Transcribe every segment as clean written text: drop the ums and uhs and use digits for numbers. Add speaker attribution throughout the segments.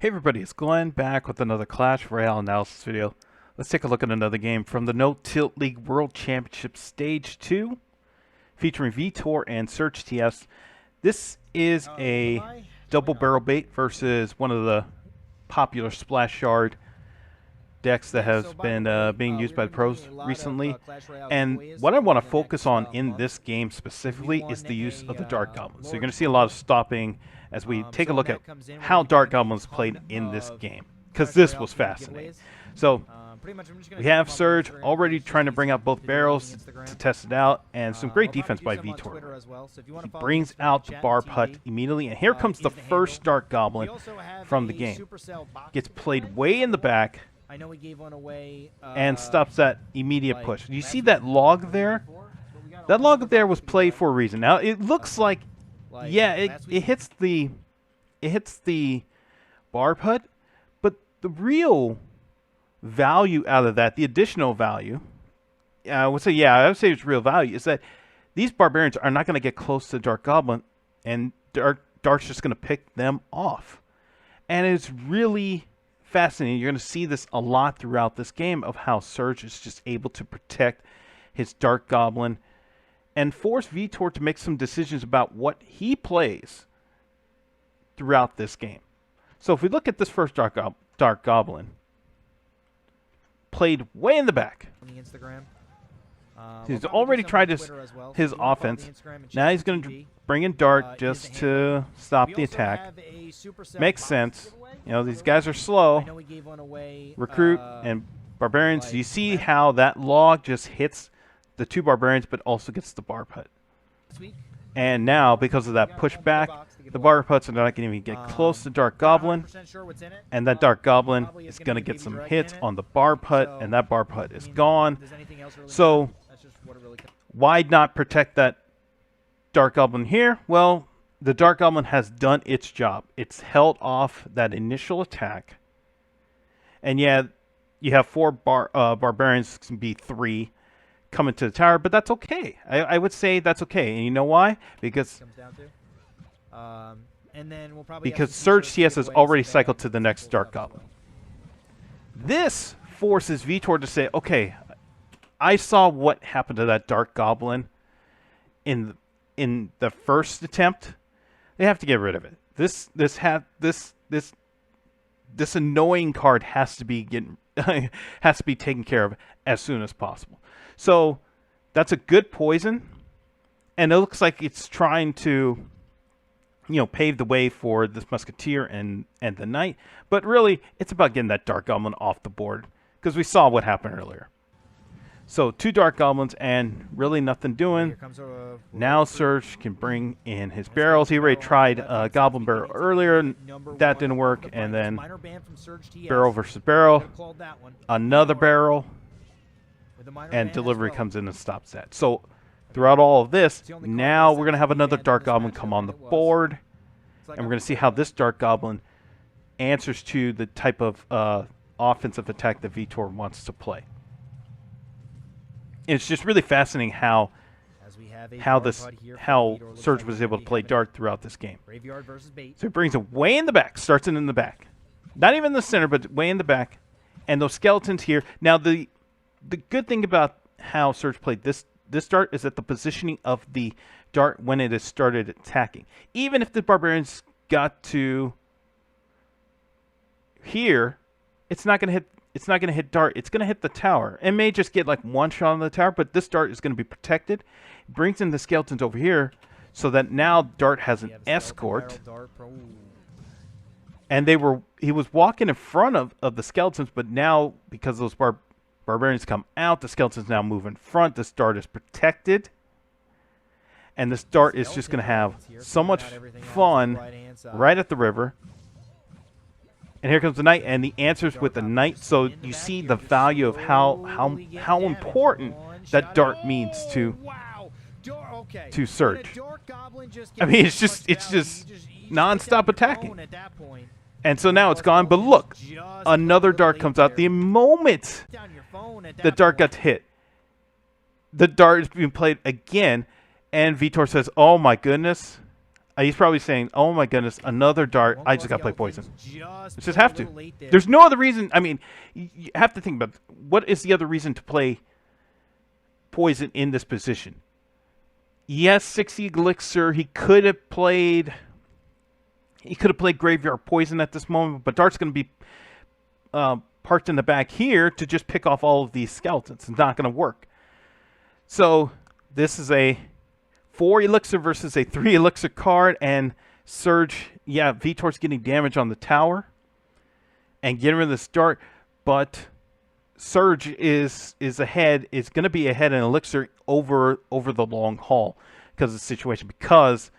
Speaker 1: Hey everybody, it's Glenn back with another Clash Royale analysis video. Let's take a look at another game from the NoTilt League World Championship Stage 2 featuring Vitor and Surg TS. This is a double barrel bait versus one of the popular splash shard decks that has been being used by the pros recently. And what I want to focus on in this game specifically is the use of the Dart Goblin. So you're going to see a lot of stopping as we take a look at how Dart Goblins played in this game, because this was fascinating. So we have Surg already trying to bring out both barrels to test it out, and some great defense by Vitor. He brings out the Barb Hut immediately, and here comes the first Dart Goblin from the game. Gets played way in the back and stops that immediate push. You see that log there? That log there was played for a reason. Now it looks like, yeah, it hits the Barb Hut, but the real value out of that, the additional value, I would say it's real value, is that these barbarians are not going to get close to Dart Goblin, and Dart's just going to pick them off. And it's really fascinating. You're going to see this a lot throughout this game of how Surg is just able to protect his Dart Goblin and force Vitor to make some decisions about what he plays throughout this game. So if we look at this first Dart Goblin, played way in the back. He's already tried his offense. Now he's going to bring in Dart just to stop the attack. Makes sense. You know, these guys are slow. Recruit and barbarians. You see how that log just hits the two barbarians, but also gets the Barb Hut. And now, because of that pushback, the Barb Huts are not going to even get close to Dart Goblin. And that Dart Goblin is going to get some hits on the Barb Hut, and that Barb Hut is gone. So why not protect that Dart Goblin here? Well, the Dart Goblin has done its job. It's held off that initial attack. And yeah, you have four barbarians, can be three, coming to the tower, but that's okay. I would say that's okay. And you know why? Because Surg TS has already cycled to the next Dart Goblin. This forces Vitor to say, okay, I saw what happened to that Dart Goblin in the first attempt. They have to get rid of it. This annoying card has to be taken care of as soon as possible. So that's a good poison, and it looks like it's trying to, you know, pave the way for this Musketeer and the Knight. But really, it's about getting that Dart Goblin off the board, because we saw what happened earlier. So two Dart Goblins and really nothing doing. Now Surg can bring in his barrels. He already tried a Goblin barrel earlier. That didn't work. And then barrel versus barrel. Another barrel. And delivery comes in and stops that. So throughout all of this, now we're going to have another Dart Goblin come on the board. And we're going to see how this Dart Goblin answers to the type of offensive attack that Vitor wants to play. It's just really fascinating how Surg was able to play Dart throughout this game. So he brings it way in the back, starts it in the back. Not even in the center, but way in the back. And those skeletons here. Now, the good thing about how Surg played this Dart is that the positioning of the Dart when it has started attacking. Even if the barbarians got to here, it's not going to hit. It's not going to hit Dart. It's going to hit the tower. It may just get like one shot on the tower, but this Dart is going to be protected. It brings in the skeletons over here so that now Dart has an escort. And he was walking in front of the skeletons, but now because those barbarians come out, the skeletons now move in front. This Dart is protected. And this Dart is just going to have so much fun right at the river. And here comes the Knight, and the answers with the Knight. So you see the value of how important that Dart means to Surg. I mean, it's just non-stop attacking. And so now it's gone. But look, another Dart comes out. The moment the Dart got hit, the Dart is being played again, and Vitor says, "Oh my goodness, He's probably saying, "Oh my goodness, another dart! I just got to play poison." Just have to. There's no other reason. I mean, you have to think about what is the other reason to play poison in this position. Yes, 60 elixir. He could have played graveyard poison at this moment, but Dart's going to be parked in the back here to just pick off all of these skeletons. It's not going to work. So this is a 4 elixir versus a 3 elixir card, and Surge, yeah, Vitor's getting damage on the tower and getting rid of this dart, but Surge is ahead, is going to be ahead in elixir over the long haul because of the situation, because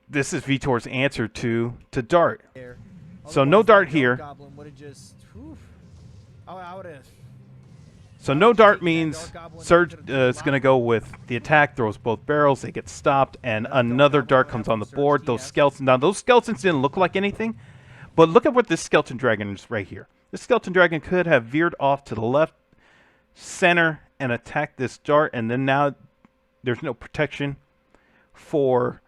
Speaker 1: this is Vitor's answer to Dart. So no dart here. So no dart means Surge is going to go with the attack, throws both barrels, they get stopped, and another dart comes on the board. Those skeletons, now those skeletons didn't look like anything, but look at what this skeleton dragon is right here. This skeleton dragon could have veered off to the left, center, and attacked this dart, and then now there's no protection for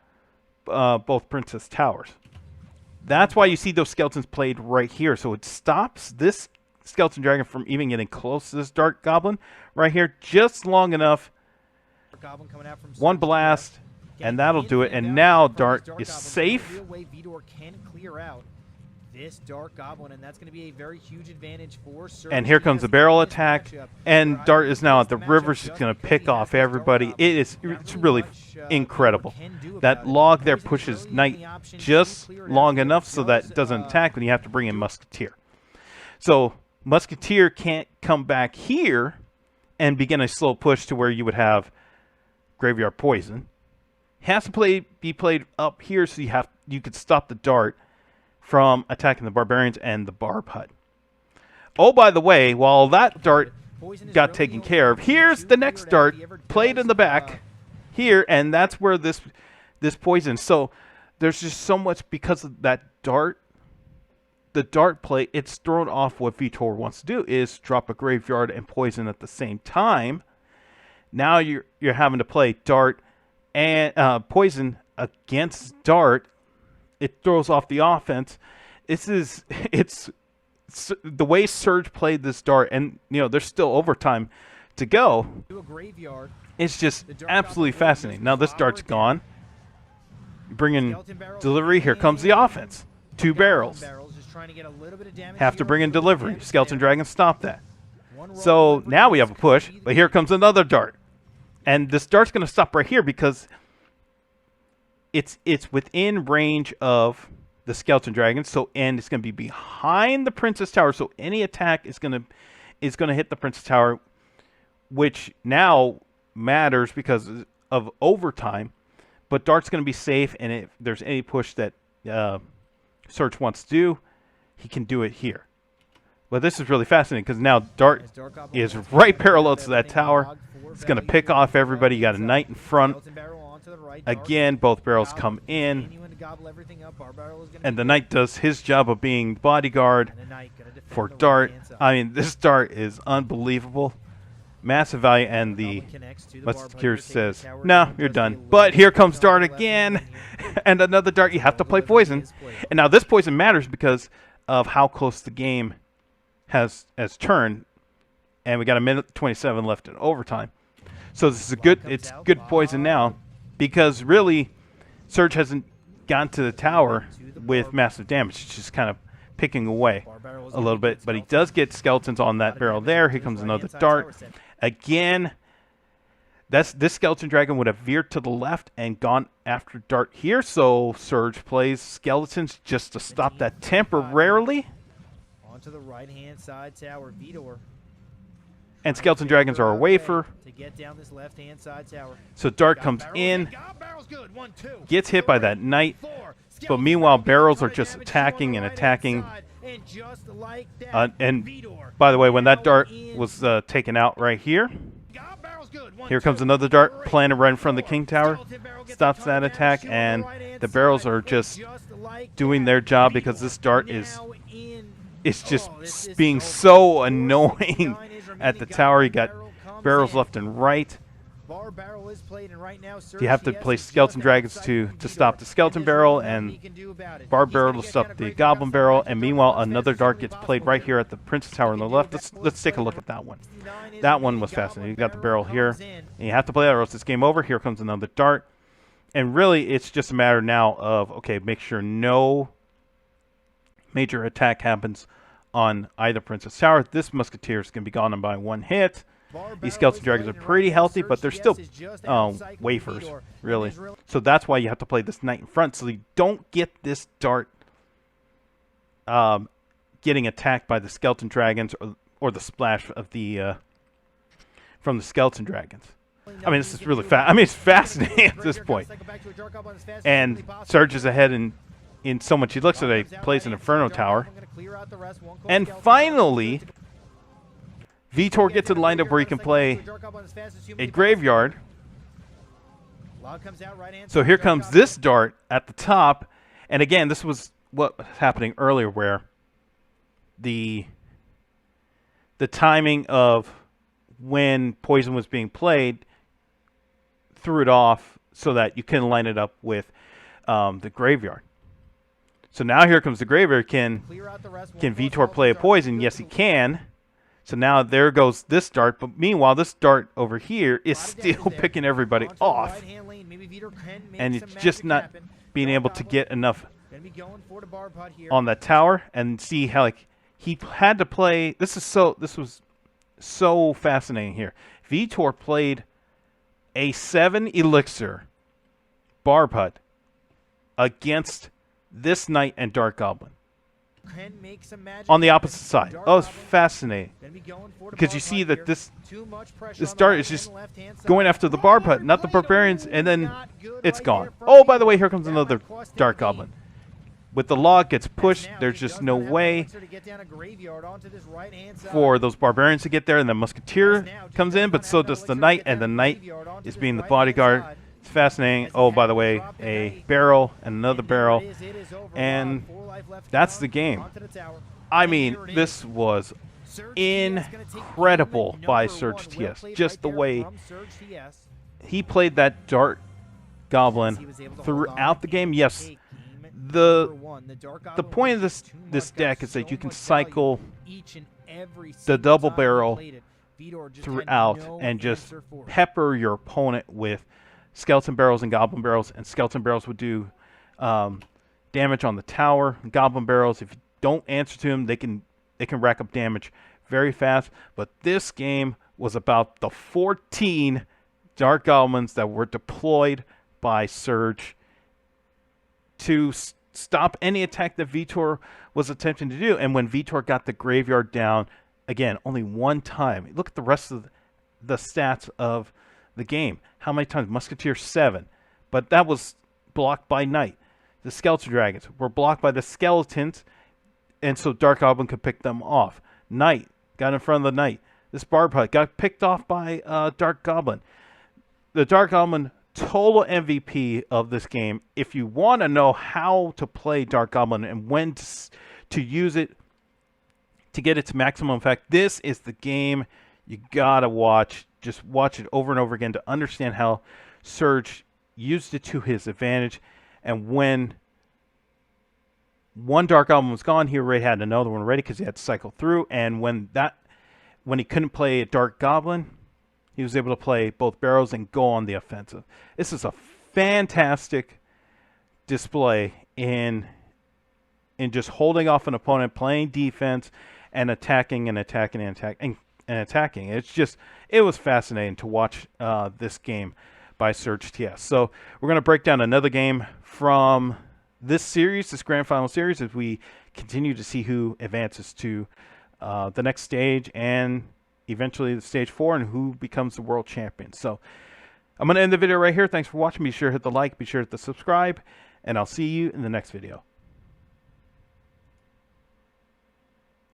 Speaker 1: both Princess Towers. That's why you see those skeletons played right here. So it stops this skeleton dragon from even getting close to this Dart Goblin right here, just long enough. One blast, and that'll do it. And now Dart is safe.
Speaker 2: This Dart Goblin, and that's going to be a very huge advantage for Surge.
Speaker 1: And here comes the barrel attack, and Dart is now at the river. She's going to pick off everybody. It's really incredible. That log there pushes Knight just long enough so that it doesn't attack, but you have to bring in Musketeer. So Musketeer can't come back here and begin a slow push to where you would have Graveyard Poison. Has to be played up here so you could stop the Dart from attacking the Barbarians and the Barb Hut. Oh, by the way, while that dart got taken care of, here's the next dart played in the back here, and that's where this poison. So there's just so much because of that dart. The dart play, it's thrown off what Vitor wants to do, is drop a graveyard and poison at the same time. Now you're having to play dart and poison against dart. It throws off the offense. It's the way Surge played this dart, and there's still overtime to go. It's just absolutely fascinating. Now this dart's gone. Bring in delivery. Here comes the offense. 2 barrels. Have to bring in delivery. Skeleton Dragon stop that. So now we have a push, but here comes another dart, and this dart's going to stop right here because it's within range of the Skeleton Dragon, and it's going to be behind the Princess Tower, so any attack is going to hit the Princess Tower, which now matters because of overtime. But Dart's going to be safe, and if there's any push that Surge wants to do, he can do it here. But this is really fascinating because now Dart is right parallel to that tower. It's going to pick off everybody. You got a Knight in front. Again, both barrels come in, and the Knight does his job of being bodyguard for Dart. I mean, this Dart is unbelievable. Massive value, and the Musketeer says, no, you're done. But here comes Dart again, and another Dart. You have to play poison. And now this poison matters because of how close the game has turned, and we got 1:27 left in overtime. So this is it's good poison now, because really Surge hasn't gone to the tower with massive damage. It's just kind of picking away a little bit, but he does get skeletons on that barrel there. Here comes another dart. Again, this Skeleton Dragon would have veered to the left and gone after Dart here, so Surge plays skeletons just to stop that temporarily.
Speaker 2: Onto the right-hand side tower, Vitor.
Speaker 1: And Skeleton Dragons are a wafer.
Speaker 2: To get down this left-hand side tower.
Speaker 1: So Dart comes in, gets hit by that Knight, but meanwhile barrels are just attacking and attacking. And by the way, when that Dart was taken out right here, here comes another Dart planted right in front of the King Tower. Stops that attack, and the barrels are just doing their job because this Dart is just being so annoying at the tower. You got barrels left and right.
Speaker 2: bar barrel is played, and right now
Speaker 1: You have to play skeleton dragons to stop the skeleton barrel, and bar barrel to stop the goblin barrel. And meanwhile, another dart gets played right here at the princess tower on the left. Let's take a look at that one. That one was fascinating. You got the barrel here, and you have to play that, or else it's game over. Here comes another dart, and really, it's just a matter now of, okay, make sure no major attack happens on either princess tower. This musketeer is going to be gone by one hit. These skeleton dragons are pretty healthy, but they're still wafers, really. So that's why you have to play this knight in front, so you don't get this dart getting attacked by the skeleton dragons or the splash of the from the skeleton dragons. I mean, this is really fast. I mean, it's fascinating at this point. And Surge is ahead in so much. He looks at it, he plays an Inferno Tower. And finally, Vitor gets it lined up where he can play a graveyard. So here comes this dart at the top. And again, this was what was happening earlier, where the timing of when poison was being played threw it off so that you can line it up with the graveyard. So now here comes the graveyard. Can Vitor play a poison? Yes, he can. So now there goes this dart. But meanwhile, this dart over here is still picking everybody off. And it's just not being able to get enough on that tower. And see how, like, he had to play. This was so fascinating here. Vitor played a 7 elixir barb hut against this knight and Dart Goblin on the opposite side. Oh, it's fascinating because you see that this dart is just going after the barb hut, not the barbarians, and then it's gone. Oh, by the way, here comes another Dart Goblin. With the log gets pushed, there's just no way for those barbarians to get there, and the musketeer comes in, but so does the knight, and the knight is being the bodyguard. It's fascinating. Oh, by the way, a barrel and another barrel, and that's the game. I mean, this was incredible by Surg TS. Just the way he played that Dart Goblin throughout the game. Yes. The point of this deck is that you can cycle the double barrel throughout and just pepper your opponent with skeleton barrels and goblin barrels. And skeleton barrels would do damage on the tower. Goblin barrels, if you don't answer to them, they can rack up damage very fast. But this game was about the 14 Dart Goblins that were deployed by Surge to stop any attack that Vitor was attempting to do. And when Vitor got the graveyard down, again, only one time. Look at the rest of the stats of the game. How many times? Musketeer 7. But that was blocked by Knight. The Skeleton Dragons were blocked by the Skeletons, and so Dart Goblin could pick them off. Knight got in front of the Knight. This Barb Hut got picked off by Dart Goblin. The Dart Goblin, total MVP of this game. If you want to know how to play Dart Goblin and when to use it to get its maximum effect, this is the game you gotta watch. Just watch it over and over again to understand how Surge used it to his advantage. And when one Dart Goblin was gone, he already had another one ready because he had to cycle through. And when he couldn't play a Dart Goblin, he was able to play both barrels and go on the offensive. This is a fantastic display in just holding off an opponent, playing defense, and attacking and attacking and attacking and attacking. It was fascinating to watch this game by Surg TS. So we're going to break down another game from this series, this grand final series, as we continue to see who advances to the next stage and eventually the stage 4 and who becomes the world champion. So I'm going to end the video right here. Thanks for watching. Be sure to hit the like, be sure to subscribe, and I'll see you in the next video.